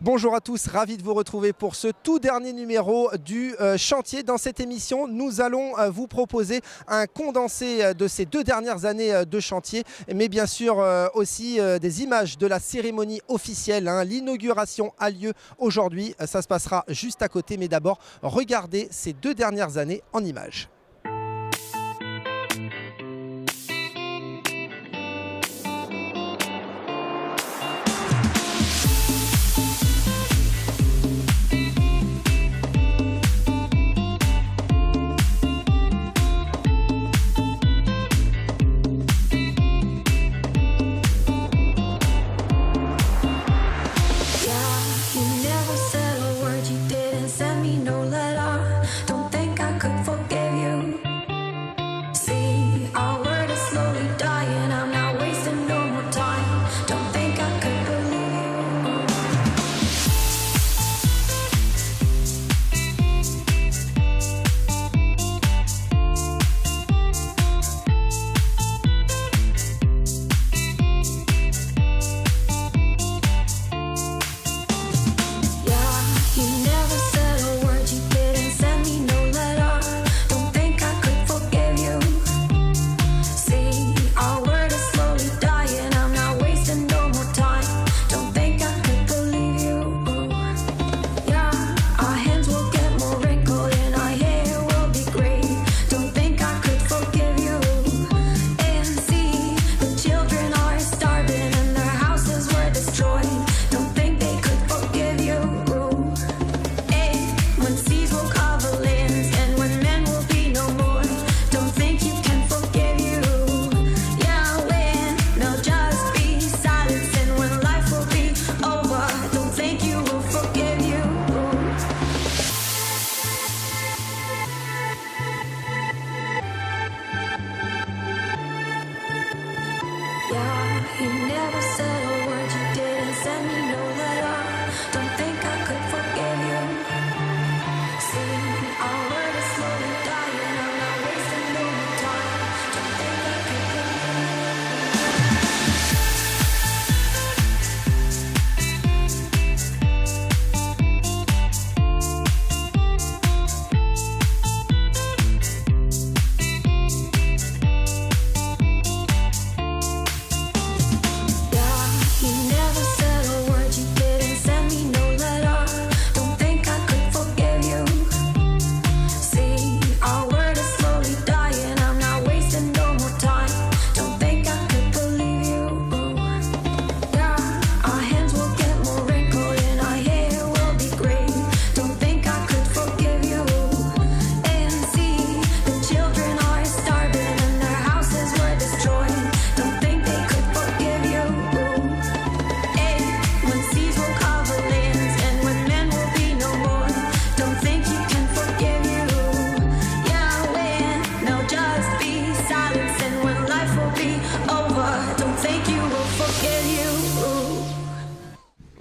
Bonjour à tous, ravi de vous retrouver pour ce tout dernier numéro du chantier. Dans cette émission, nous allons vous proposer un condensé de ces 2 dernières années de chantier, mais bien sûr aussi des images de la cérémonie officielle. L'inauguration a lieu aujourd'hui, ça se passera juste à côté, mais d'abord, regardez ces 2 dernières années en images.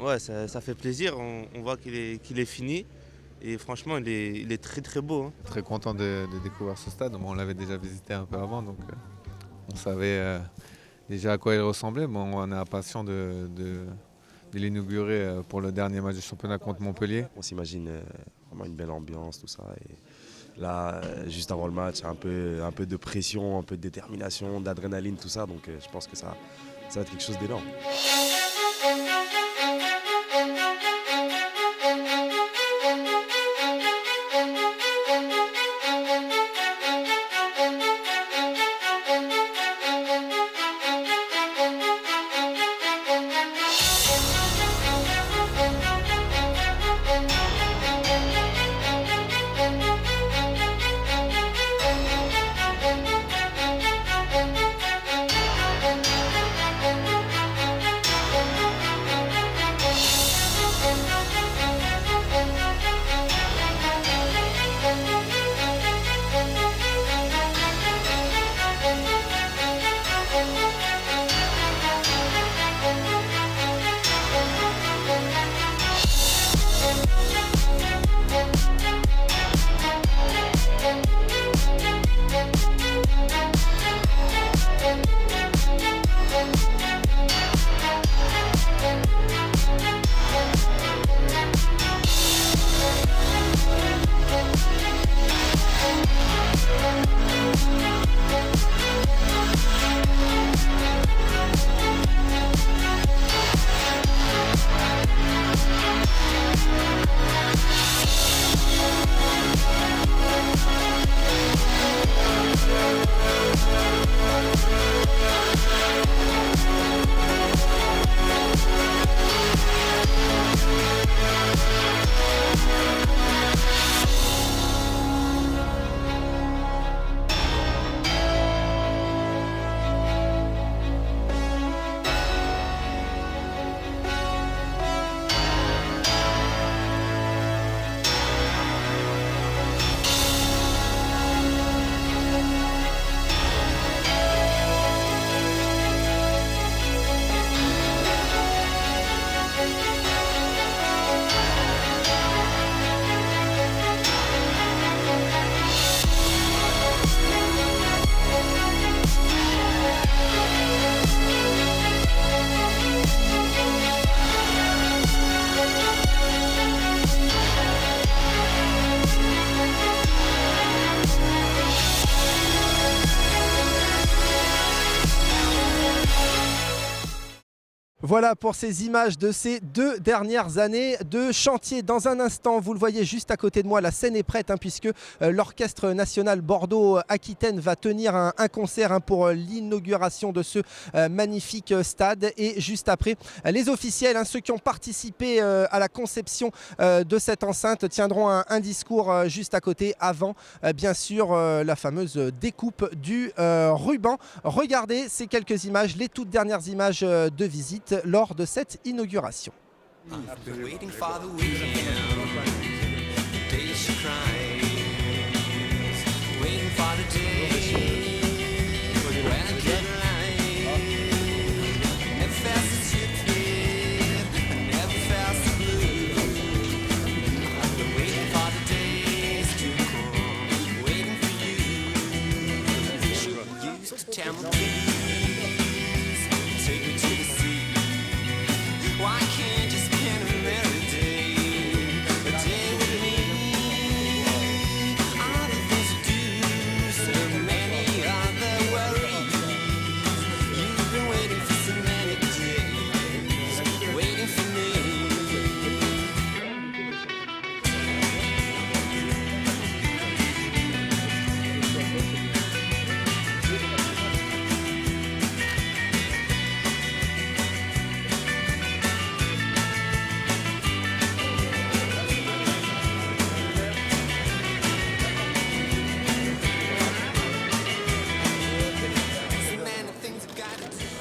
Ouais, ça fait plaisir, on voit qu'il est fini et franchement il est très très beau. Très content de découvrir ce stade. Bon, on l'avait déjà visité un peu avant, donc on savait déjà à quoi il ressemblait. Bon, on est impatient de l'inaugurer pour le dernier match du championnat contre Montpellier. On s'imagine vraiment une belle ambiance, tout ça. Et là, juste avant le match, un peu de pression, un peu de détermination, d'adrénaline, tout ça. Donc je pense que ça va être quelque chose d'énorme. Voilà pour ces images de ces 2 dernières années de chantier. Dans un instant, vous le voyez juste à côté de moi, la scène est prête puisque l'Orchestre National Bordeaux-Aquitaine va tenir un concert pour l'inauguration de ce magnifique stade. Et juste après, les officiels, ceux qui ont participé à la conception de cette enceinte, tiendront un discours juste à côté avant, bien sûr, la fameuse découpe du ruban. Regardez ces quelques images, les toutes dernières images de visite lors de cette inauguration.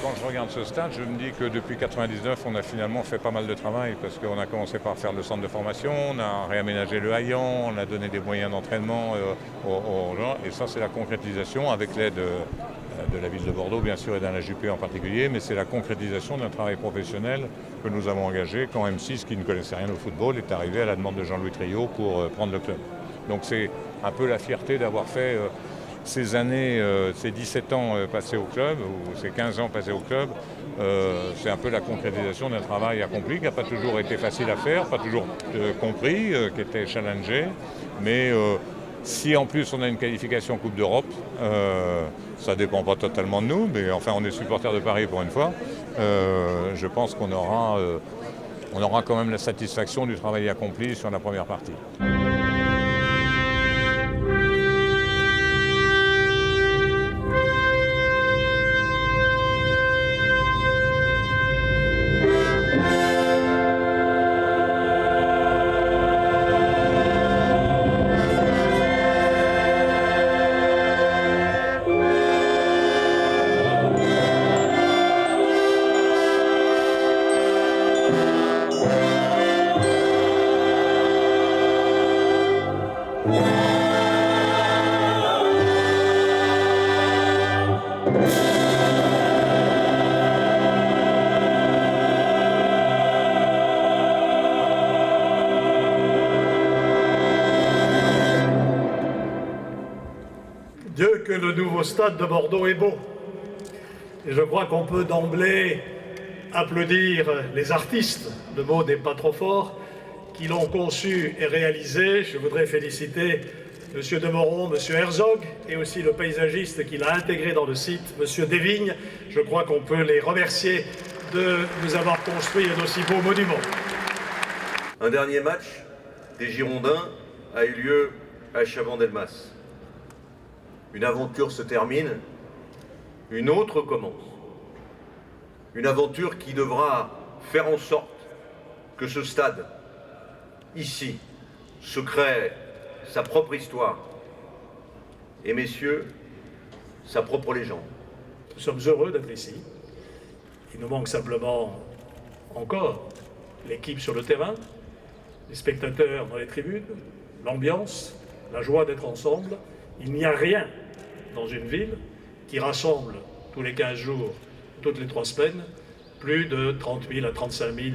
Quand je regarde ce stade, je me dis que depuis 1999, on a finalement fait pas mal de travail parce qu'on a commencé par faire le centre de formation, on a réaménagé le haillan, on a donné des moyens d'entraînement aux gens. Et ça, c'est la concrétisation avec l'aide de la ville de Bordeaux, bien sûr, et d'Alain Juppé en particulier. Mais c'est la concrétisation d'un travail professionnel que nous avons engagé quand M6, qui ne connaissait rien au football, est arrivé à la demande de Jean-Louis Triot pour prendre le club. Donc c'est un peu la fierté d'avoir fait ces années, ces 17 ans passés au club, ou ces 15 ans passés au club, c'est un peu la concrétisation d'un travail accompli qui n'a pas toujours été facile à faire, pas toujours compris, qui était challengé. Mais si en plus on a une qualification Coupe d'Europe, ça ne dépend pas totalement de nous, mais enfin on est supporters de Paris pour une fois. Je pense qu'on aura quand même la satisfaction du travail accompli sur la première partie. Dieu que le nouveau stade de Bordeaux est beau. Et je crois qu'on peut d'emblée applaudir les artistes, le mot n'est pas trop fort, qui l'ont conçu et réalisé. Je voudrais féliciter M. Demoron, M. Herzog et aussi le paysagiste qui l'a intégré dans le site, M. Desvignes. Je crois qu'on peut les remercier de nous avoir construit un aussi beau monument. Un dernier match des Girondins a eu lieu à Chabandelmas. Une aventure se termine, une autre commence. Une aventure qui devra faire en sorte que ce stade, ici, se crée sa propre histoire et, messieurs, sa propre légende. Nous sommes heureux d'être ici. Il nous manque simplement encore l'équipe sur le terrain, les spectateurs dans les tribunes, l'ambiance, la joie d'être ensemble. Il n'y a rien dans une ville qui rassemble tous les 15 jours, toutes les 3 semaines, plus de 30 000 à 35 000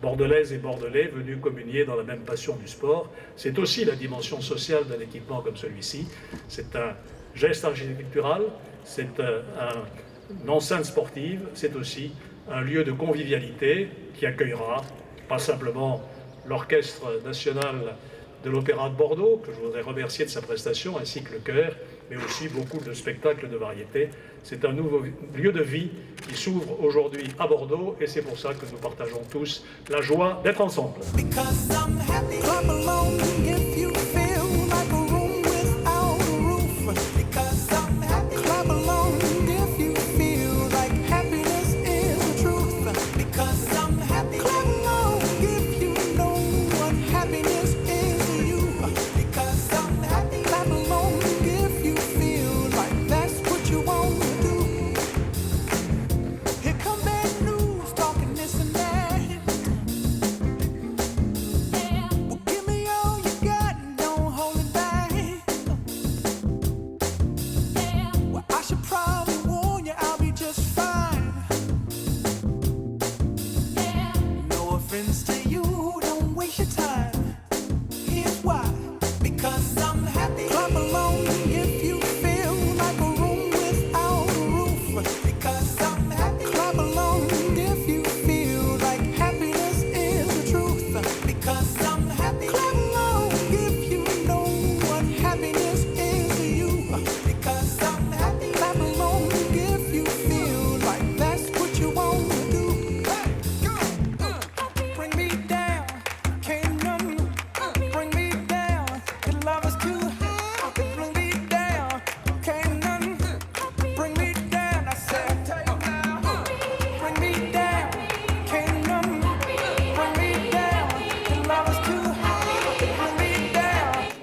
Bordelaises et Bordelais venus communier dans la même passion du sport. C'est aussi la dimension sociale d'un équipement comme celui-ci. C'est un geste architectural, c'est une enceinte sportive, c'est aussi un lieu de convivialité qui accueillera pas simplement l'Orchestre national de l'Opéra de Bordeaux, que je voudrais remercier de sa prestation, ainsi que le chœur, mais aussi beaucoup de spectacles de variété. C'est un nouveau lieu de vie qui s'ouvre aujourd'hui à Bordeaux et c'est pour ça que nous partageons tous la joie d'être ensemble.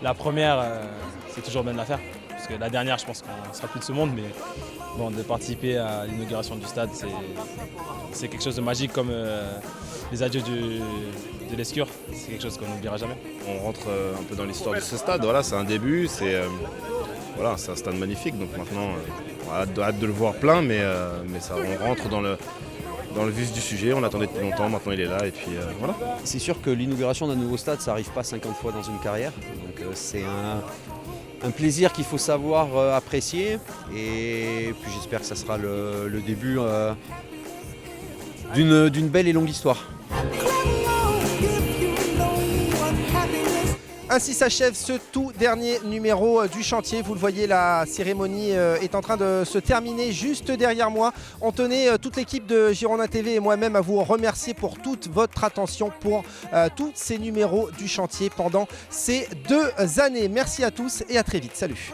La première, c'est toujours bien de la faire, parce que la dernière, je pense qu'on sera plus de ce monde, mais bon, de participer à l'inauguration du stade, c'est quelque chose de magique comme les adieux de l'Escure, c'est quelque chose qu'on n'oubliera jamais. On rentre un peu dans l'histoire de ce stade, voilà, c'est un début, c'est un stade magnifique, donc maintenant on a hâte de le voir plein, mais ça, on rentre dans le vif du sujet, on l'attendait depuis longtemps, maintenant il est là et puis voilà. C'est sûr que l'inauguration d'un nouveau stade, ça n'arrive pas 50 fois dans une carrière, donc c'est un plaisir qu'il faut savoir apprécier et puis j'espère que ça sera le début d'une belle et longue histoire. Ainsi s'achève ce tout dernier numéro du chantier. Vous le voyez, la cérémonie est en train de se terminer juste derrière moi. On tenait toute l'équipe de Girondins TV et moi-même à vous remercier pour toute votre attention pour tous ces numéros du chantier pendant ces 2 années. Merci à tous et à très vite. Salut.